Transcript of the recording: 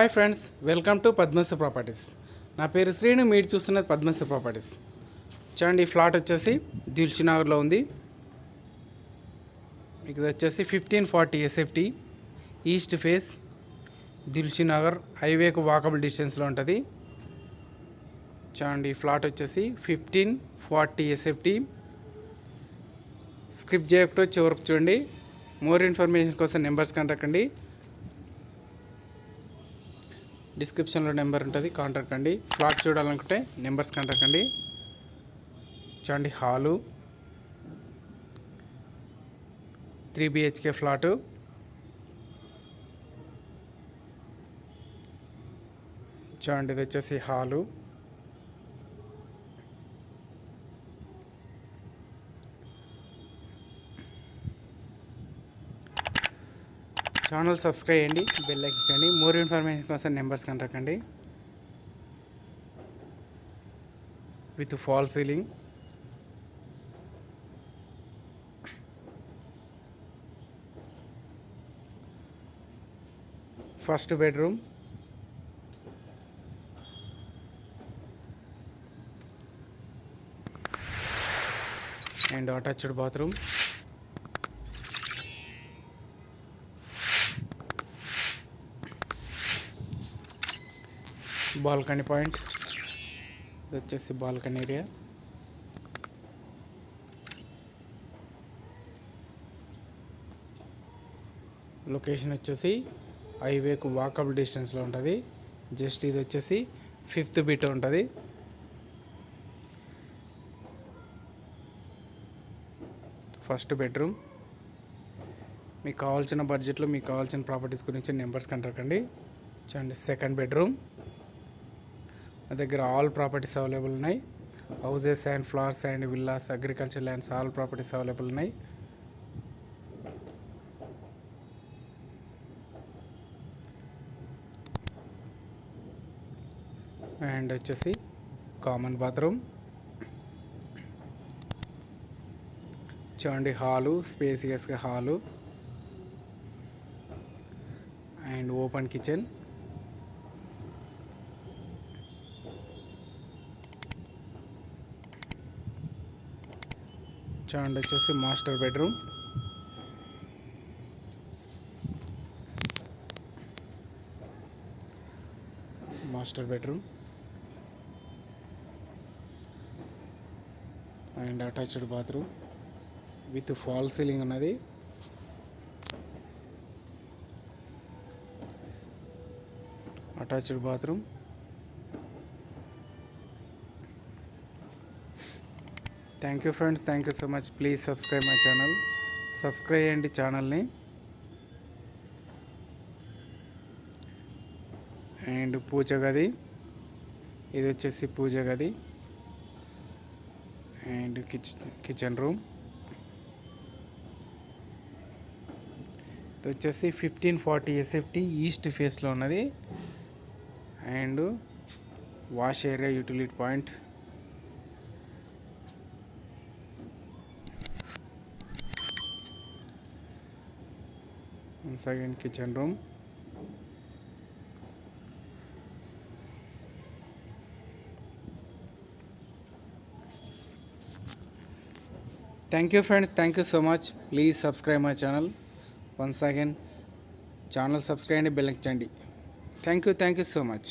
Hi friends, welcome to Padmasri properties. నా పేరు శ్రీను, మీరు చూస్తున్నది పద్మశ్రీ ప్రాపర్టీస్. చూడండి, ఈ ఫ్లాట్ వచ్చేసి దిల్షునగర్లో ఉంది. ఇది వచ్చేసి 1540 SFT ఈస్ట్ ఫేస్, దిల్షునగర్ హైవేకు వాకబుల్ డిస్టెన్స్లో ఉంటుంది. చూడండి, ఈ ఫ్లాట్ వచ్చేసి 1540 SFT. స్కిప్ చేయకుండా చివరకు చూడండి. మోర్ ఇన్ఫర్మేషన్ కోసం నెంబర్స్ కాంటాక్ట్. డిస్క్రిప్షన్లో నెంబర్ ఉంటుంది, కాంటాక్ట్ అండి. ఫ్లాట్ చూడాలనుకుంటే నెంబర్స్ కాంటాక్ట్ అండి. చూడండి, హాలు 3 BHK ఫ్లాటు. చూడండి, ఇది వచ్చేసి హాలు. ఛానల్ సబ్స్క్రైబ్ చేయండి, బెల్ లైక్ చేయండి. మోర్ ఇన్ఫర్మేషన్ కోసం నెంబర్స్ కాంటాక్ట్ అండి. With false ceiling, first bedroom, and attached bathroom, balcony point. ఇది వచ్చేసి బాల్కనీ ఏరియా. లొకేషన్ వచ్చేసి హైవేకు వాకబుల్ డిస్టెన్స్లో ఉంటుంది. జస్ట్ ఇది వచ్చేసి 5th బిట్ ఉంటుంది. First bedroom. మీకు కావాల్సిన బడ్జెట్లో మీకు కావాల్సిన ప్రాపర్టీస్ గురించి నెంబర్స్ కాంటాక్ట్ అండి. చూడండి, సెకండ్ బెడ్రూమ్. నా దగ్గర ఆల్ ప్రాపర్టీస్ అవైలబుల్ ఉన్నాయి. Houses and flats and villas, agriculture lands, all properties available ఉన్నాయి. అండ్ వచ్చేసి కామన్ బాత్రూమ్. చూడండి, హాలు, స్పేసియస్గా హాలు అండ్ ఓపెన్ కిచెన్. చూడండి, వచ్చేసి master bedroom. And attached bathroom with false ceiling ఉన్నది. Attached bathroom. Thank you friends, thank you so much. Please subscribe my channel. Subscribe చేయండి ఛానల్ని. And పూజ గది. ఇది వచ్చేసి పూజ గది అండ్ కిచెన్ రూమ్. ఇది వచ్చేసి 1540 SFT ఈస్ట్ ఫేస్లో ఉన్నది. And wash area, utility point. Once again, kitchen room. Thank you friends, thank you so much. Please subscribe my channel. Once again, channel subscribe and bell icon. Thank you so much.